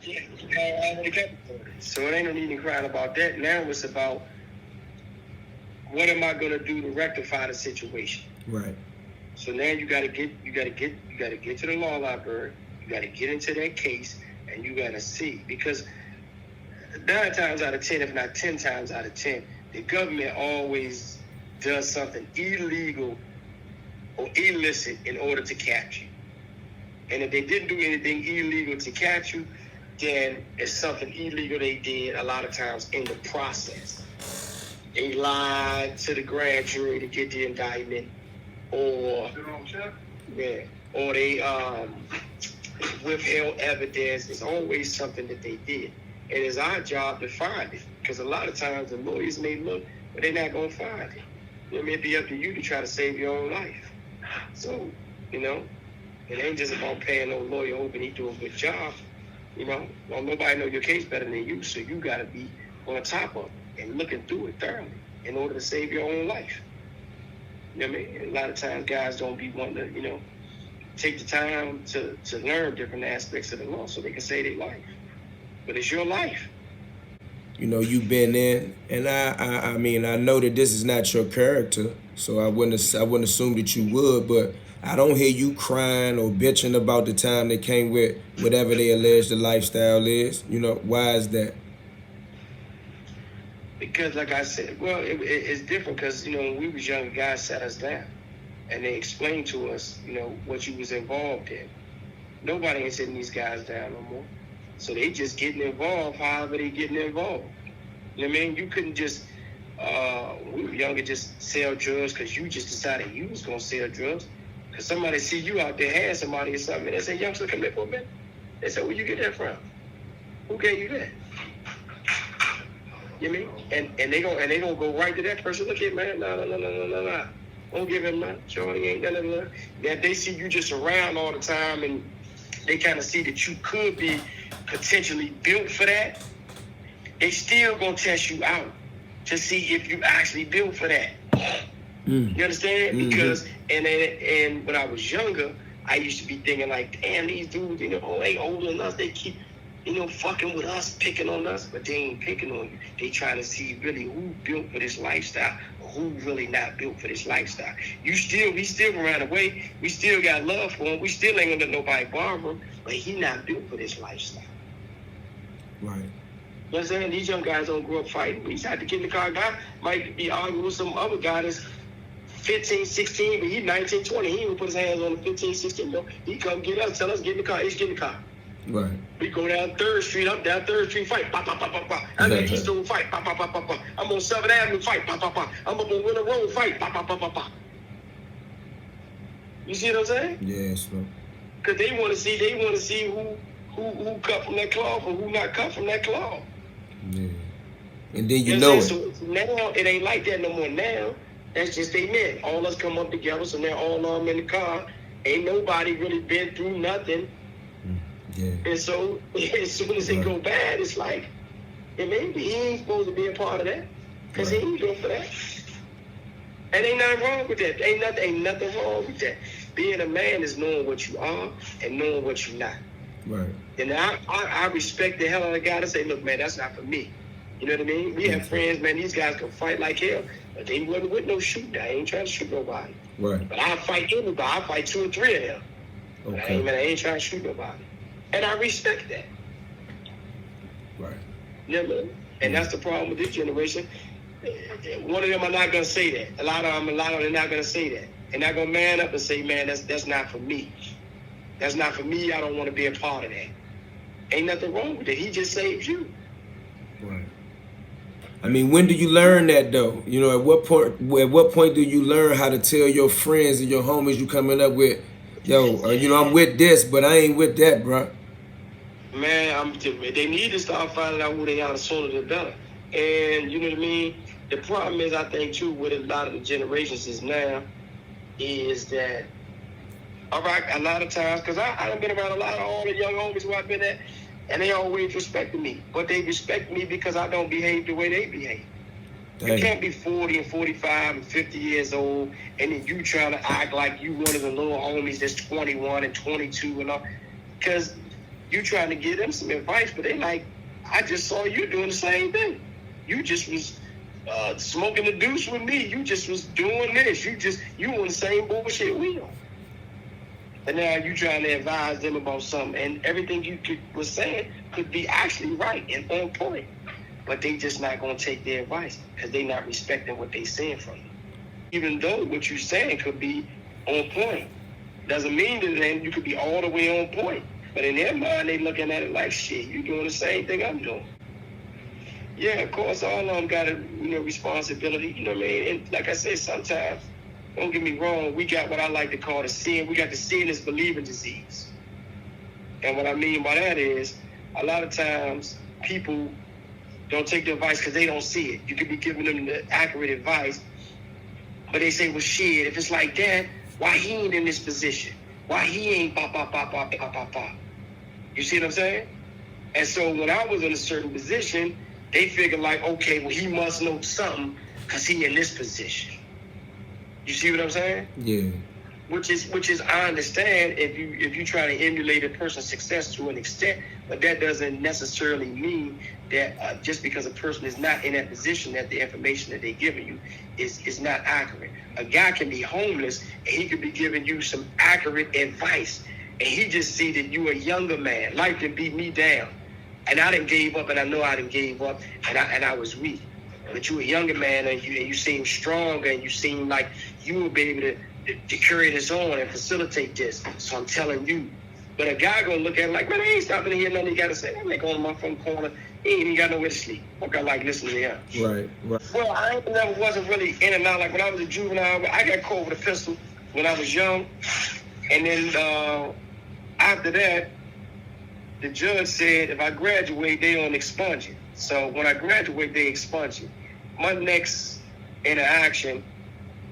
Yeah, already got deported. So it ain't no need in crying about that. Now it's about what am I gonna do to rectify the situation? Right. So now you gotta get to the law library. You gotta get into that case, and you gotta see, because 9 times out of 10, if not 10 times out of 10, the government always does something illegal or illicit in order to catch you. And if they didn't do anything illegal to catch you, then it's something illegal they did a lot of times in the process. They lied to the grand jury to get the indictment, or they withheld evidence. It's always something that they did. And it's our job to find it, because a lot of times the lawyers may look, but they're not going to find it. It may be up to you to try to save your own life. So, it ain't just about paying no lawyer hoping he do a good job. Well, nobody know your case better than you, so you got to be on top of it and looking through it thoroughly in order to save your own life. You know what I mean? And a lot of times guys don't be wanting to, take the time to learn different aspects of the law so they can save their life. But it's your life. You've been in, and I mean, I know that this is not your character, so I wouldn't assume that you would, but I don't hear you crying or bitching about the time they came with whatever they allege the lifestyle is. Why is that? Because, like I said, well, it's different because, when we was younger, guys sat us down and they explained to us, what you was involved in. Nobody ain't sitting these guys down no more. So they just getting involved however they getting involved. You know what I mean? You couldn't just, when we were younger, just sell drugs because you just decided you was going to sell drugs. Because somebody see you out there had somebody or something, and they say, youngster, come here for a minute. They say, where you get that from? Who gave you that? You know what I mean? And they gonna go right to that person. Look here, man. No. Don't give him nothing. Shorty ain't nothing. That they see you just around all the time, and they kind of see that you could be potentially built for that. They still gonna test you out to see if you actually built for that. You understand? Mm-hmm. Because and when I was younger, I used to be thinking like, damn, these dudes, they older than us. They keep, fucking with us, picking on us, but they ain't picking on you. They trying to see really who built for this lifestyle or who really not built for this lifestyle. We still around the way. We still got love for him. We still ain't gonna let nobody bother him, but he not built for this lifestyle. Right. You know what I'm saying? These young guys don't grow up fighting. He's had to get in the car. Guy might be arguing with some other guy that's 15, 16, but he's 19, 20. He even put his hands on the 15, 16. He come get us, tell us, get in the car. He's get in the car. Right. We go down 3rd Street, up down 3rd Street, fight, pop, pop, pop, pop, pop. I'm at East Road, fight, pop, pop, pop, pop, pop. I'm on 7th Avenue, fight, pop, pop, pop. I'm up on Winter Road, fight, pop, pop, pop, pop, pop. You see what I'm saying? Yes, bro. Because they want to see who cut from that cloth or who not cut from that cloth. Yeah. And then you know it. So now it ain't like that no more. Now that's just they men. All us come up together, so now all of them in the car. Ain't nobody really been through nothing. Yeah. And so as soon as it go bad, it's like, and maybe he ain't supposed to be a part of that, because he ain't built for that. And ain't nothing wrong with that. Ain't nothing wrong with that. Being a man is knowing what you are and knowing what you're not. Right. And I respect the hell out of the guy to say, look, man, that's not for me. You know what I mean? We have friends, man, these guys can fight like hell, but they wasn't with no shooting. I ain't trying to shoot nobody. Right. But I fight anybody. I fight 2 or 3 of them. Okay. But I ain't trying to shoot nobody. And I respect that. Right. You know what I mean? And that's the problem with this generation. One of them are not going to say that. A lot of them are not going to say that. They're not going to man up and say, man, that's not for me. That's not for me. I don't want to be a part of that. Ain't nothing wrong with it. He just saves you. Right. I mean, when do you learn that though? At what point do you learn how to tell your friends and your homies you coming up with, yo, I'm with this, but I ain't with that, bro? Man, they need to start finding out who they are, the sooner the better. And you know what I mean? The problem is, I think, too, with a lot of the generations is now, is that, all right, a lot of times, because I've been around a lot of all the young homies who I've been at, and they always respected me. But they respect me because I don't behave the way they behave. Dang. You can't be 40 and 45 and 50 years old, and then you trying to act like you one of the little homies that's 21 and 22 and all. Because you trying to give them some advice, but they like, I just saw you doing the same thing. You just was smoking the deuce with me. You just was doing this. You on the same bullshit we on. And now you trying to advise them about something, and everything you was saying could be actually right and on point. But they just not going to take their advice because they not respecting what they saying from you. Even though what you saying could be on point, doesn't mean that then you could be all the way on point. But in their mind, they looking at it like, shit, you doing the same thing I'm doing. Yeah, of course, all of them got a responsibility. You know what I mean? And like I said, sometimes, don't get me wrong, we got what I like to call the sin. We got the sin is believing disease. And what I mean by that is, a lot of times people don't take the advice because they don't see it. You could be giving them the accurate advice, but they say, well, shit, if it's like that, why he ain't in this position? Why he ain't pop, pop, pop, pop, pop, pop, pop? You see what I'm saying? And so when I was in a certain position, they figured like, okay, well, he must know something because he in this position. You see what I'm saying? Yeah. Which is I understand if you try to emulate a person's success to an extent, but that doesn't necessarily mean that just because a person is not in that position that the information that they're giving you is not accurate. A guy can be homeless and he could be giving you some accurate advice, and he just see that you a younger man. Life can beat me down, and I done gave up, and I know I done gave up, and I was weak. But you a younger man, and you seem stronger, and you seem like you will be able to carry this on and facilitate this. So I'm telling you. But a guy gonna look at it like, man, I ain't stopping to hear nothing he gotta say. I'm like going to my front corner. He ain't even got nowhere to sleep. Fuck, I like listening to him. Right. Well, I never wasn't really in and out. Like when I was a juvenile, I got caught with a pistol when I was young. And then after that, the judge said if I graduate, they don't expunge it. So when I graduate, they expunge it. My next interaction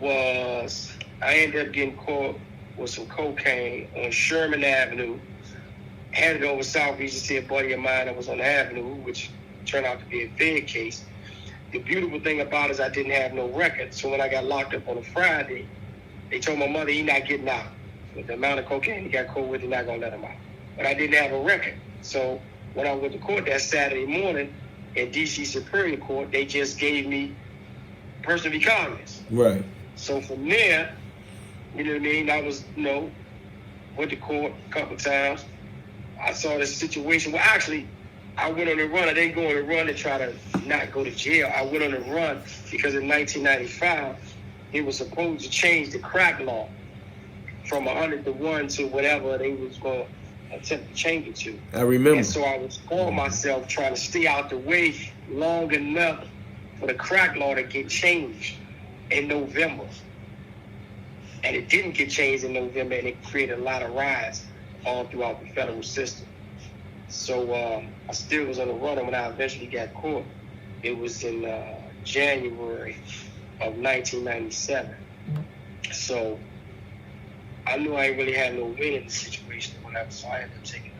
was I ended up getting caught with some cocaine on Sherman Avenue, handed over South Beach to see a buddy of mine that was on the avenue, which turned out to be a Fed case. The beautiful thing about it is I didn't have no record. So when I got locked up on a Friday, they told my mother he's not getting out. With the amount of cocaine he got caught with, they're not going to let him out. But I didn't have a record. So when I went to court that Saturday morning in D.C. Superior Court, they just gave me personal recognizance. Right. So from there, you know what I mean, I was, went to court a couple times. I saw this situation. Well, actually, I went on a run. I didn't go on a run to try to not go to jail. I went on a run because in 1995, he was supposed to change the crack law from 100 to 1 to whatever they was going to attempt to change it to. I remember. And so I was calling myself trying to stay out the way long enough for the crack law to get changed in November. And it didn't get changed in November, and it created a lot of riots all throughout the federal system. So I still was on the run, and when I eventually got caught, it was in January of 1997. So I knew I really had no win in the situation or whatever, so I ended up taking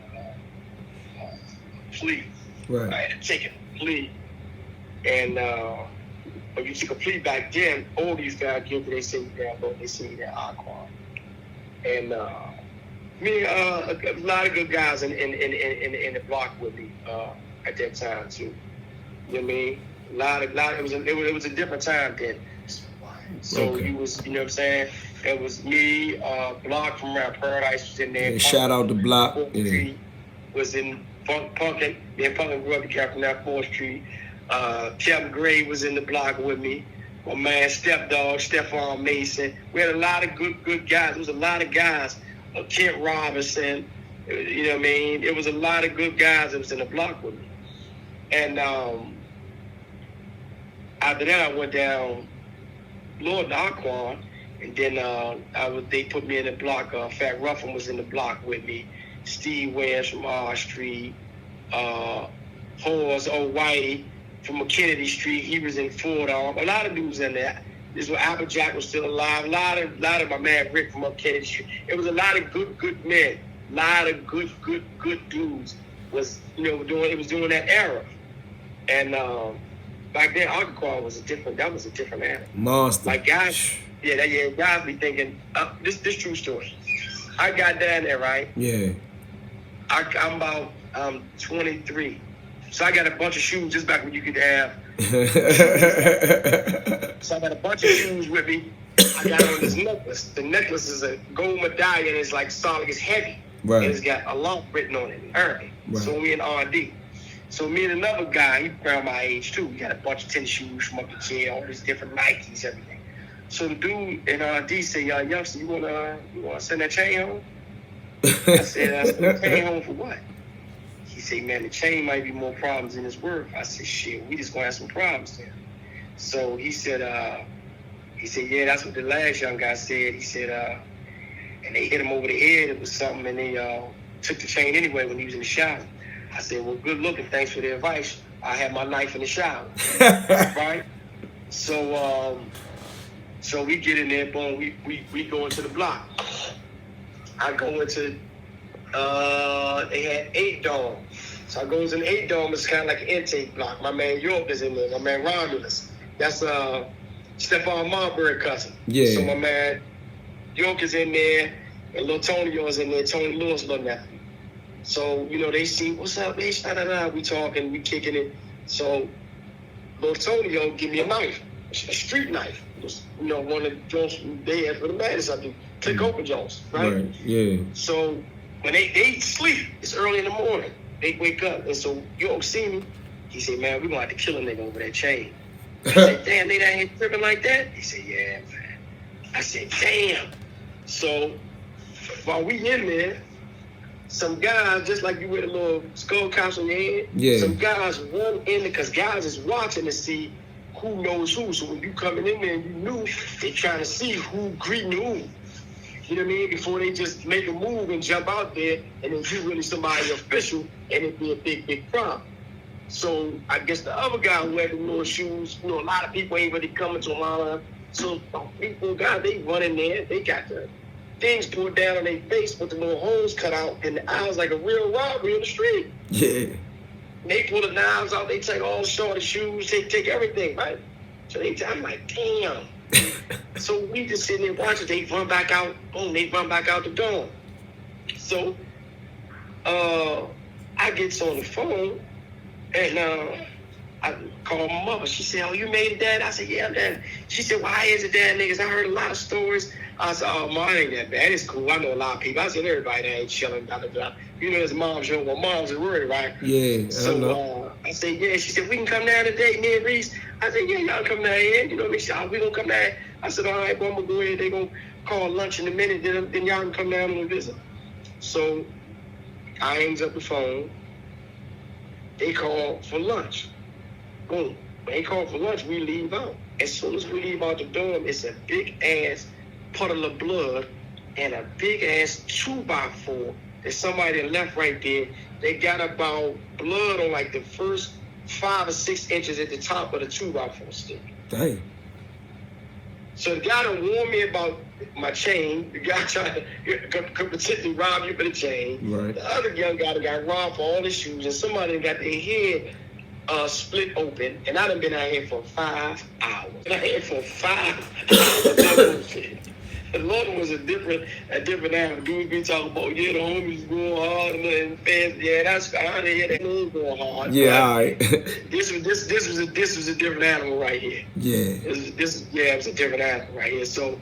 a plea. Right. I had to take a plea. And when you took a plea back then, all these guys guilty, they say you down low, they say you down Aquan. And a lot of good guys in the block with me at that time too. You know what I mean? It was a different time then. So Okay. you was, you know what I'm saying? It was me, Block from Rap Paradise was in there. Yeah, shout out to Block. Yeah. Was in Punkin. Me and Punkin grew up together from that 4th Street. Kevin Gray was in the block with me. My man Stepdog, Stephon Mason. We had a lot of good guys. There was a lot of guys. Kent Robinson, you know what I mean? It was a lot of good guys that was in the block with me. And after that, I went down Lorton, Aquan, and then they put me in the block. Fat Ruffin was in the block with me. Steve Williams from R Street. Horace O'Whitey from Kennedy Street. He was in Ford Arm. A lot of dudes in there. This was Applejack was still alive. A lot of my man Rick from Kennedy Street. It was a lot of good men. A lot of good dudes was during that era. And back then Aqua was a different era. Monster. Like guys, guys be thinking, this true story. I got down there, right? Yeah. I'm about 23. So I got a bunch of shoes just back when you could have. So I got a bunch of shoes with me. I got on this necklace. The necklace is a gold medallion. It's like solid. It's heavy. Right. And it's got a lot written on it in Arabic. Right. So we in R&D. So me and another guy, he around my age too. We got a bunch of tennis shoes from up the chair, all these different Nikes, everything. So the dude in R&D said, youngster, you wanna send that chain home? I said, I send the chain home for what? He said, man, the chain might be more problems than it's worth. I said, shit, we just gonna have some problems there. So he said, yeah, that's what the last young guy said. He said, and they hit him over the head. It was something, and they took the chain anyway when he was in the shower. I said, well, good looking. Thanks for the advice. I had my knife in the shower. Right? So we get in there, boom, we go into the block. I go into, they had 8 Dome. So I goes in 8 Dome, it's kind of like an intake block. My man York is in there, my man Romulus. That's Stephon Marbury cousin. Yeah. So my man York is in there, and little Tonio is in there, Tony Lewis, little nephew. So, they see, what's up, bitch? We talking, we kicking it. So little Tonio give me a knife, a street knife. One of the joints they had for the madness, I do. Click open joints, right? Yeah. So when they sleep, it's early in the morning. They wake up, and so York see me. He said, man, we gonna have to kill a nigga over that chain. I said, damn, they down here tripping like that? He said, yeah, man. I said, damn. So while we in there, some guys, just like you wear the little skull caps on your head, some guys run in there because guys is watching to see who knows who. So when you coming in there and you knew, they trying to see who greeting who. You know what I mean? Before they just make a move and jump out there, and then you really somebody official, and it'd be a big, big problem. So I guess the other guy who had the little shoes, a lot of people ain't really coming to him. So people, guys, they run in there, they got the things pulled down on their face with the little holes cut out, and the eyes like a real robbery on the street. Yeah. They pull the knives out, they take all the shorty shoes, they take everything, right? So I'm like, damn. So we just sitting there watching, they run back out, boom, they run back out the door. So I get on the phone, and I called my mother. She said, oh, you made it, Dad? I said, yeah, Dad. She said, why is it, Dad, niggas? I heard a lot of stories. I said, oh, mine ain't that bad. It's cool. I know a lot of people. I said, everybody that ain't chilling, blah, blah, blah. There's moms, well, moms are worried, right? Yeah, so I said, yeah. She said, we can come down today, me and Reese. I said, yeah, y'all come down here. You know what I mean? She said, oh, we gonna come down. I said, all right, well, I'm gonna go ahead. They gonna call lunch in a minute. Then y'all can come down and visit. So I hangs up the phone. They call for lunch. Boom. When they call for lunch, we leave out. As soon as we leave out the dorm, it's a big ass puddle of blood and a big ass 2x4 that somebody left right there. They got about blood on like the first 5 or 6 inches at the top of the 2x4 stick. Dang. So the guy done warned me about my chain. The guy tried to potentially rob you for the chain. Right. The other young guy that got robbed for all his shoes, and somebody got their head split open. And I done been out here for 5 hours. Been out here for 5 hours. And Lorton was a different animal. Dudes be talking about, yeah, the homies going hard and fast. Yeah, that's I didn't hear that name going hard. Yeah, all right. This was a different animal right here. Yeah. It was a different animal right here. So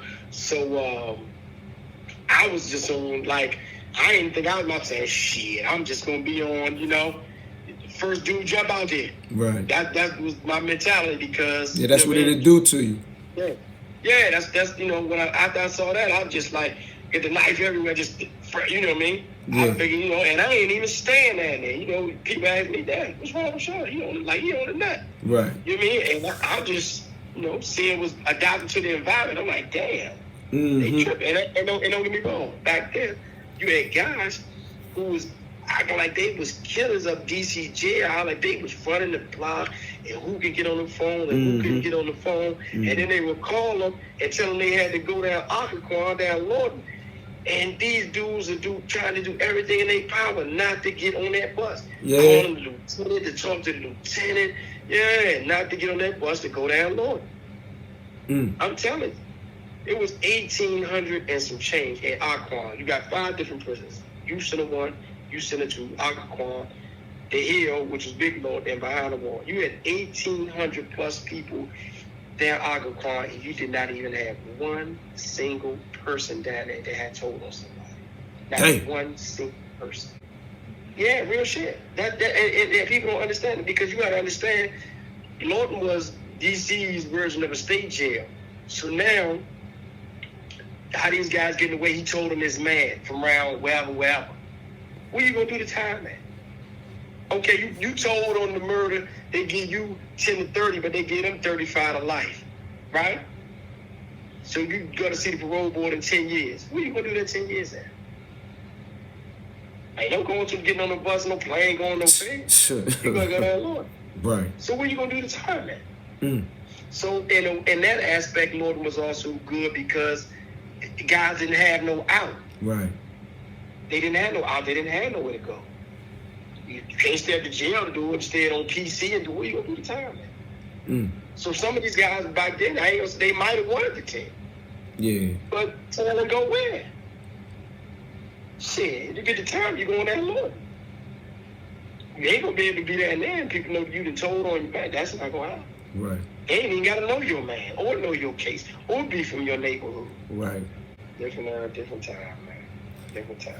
I was just on, like, I didn't think I was about to say, shit, I'm just gonna be on, first dude jump out there. Right. That was my mentality because that's what it'll do to you. Yeah. Yeah, that's when after I saw that, I was just like, get the knife everywhere, just, you know what I mean? Yeah. I figured, and I ain't even staying down there. People ask me, Dad, what's wrong with Sean? He on the nut. Right. You know what I mean? And I just, seeing was adapting to the environment. I'm like, damn, they tripping. And don't get me wrong, back then, you had guys who was acting like they was killers of DC jail, like they was running the block, and who could get on the phone and who couldn't get on the phone. And then they would call them and tell them they had to go down Occoquan, down Lorton. And these dudes are trying to do everything in their power not to get on that bus. Yeah. Calling the lieutenant to talk to the lieutenant. Yeah, not to get on that bus to go down Lorton. I'm telling you, it was 1,800 and some change in Occoquan. You got 5 different prisons. Houston one, you sent it to Occoquan, the hill, which was Big Lord, and behind the wall. You had 1,800 plus people there at Occoquan, and you did not even have one single person down there that had told on somebody. Not one single person. Yeah, real shit. And people don't understand it, because you got to understand, Lorton was DC's version of a state jail. So now, how these guys getting away? He told them his man from around wherever. Where you gonna do the time at? Okay, you told on the murder, they give you 10 to 30, but they give them 35 to life, right? So you gotta see the parole board in 10 years. Where you gonna do that 10 years at? Ain't no going to getting on the bus, no plane, going no thing. You gonna go there alone. Right. So where you gonna do the time at? So in that aspect, Lorton was also good, because guys didn't have no out. Right. They didn't have no out. They didn't have nowhere to go. You can't stay at the jail to do it. Stay on PC and do where you gonna do the time at? So some of these guys back then, they might have wanted the 10. Yeah. But tell them go where? Shit, you get the time, you going there Lorton. You ain't gonna be able to be there and then people know you done told on your back. That's not gonna happen. Right. They ain't even gotta know your man, or know your case, or be from your neighborhood. Right. Different time, man. Different time.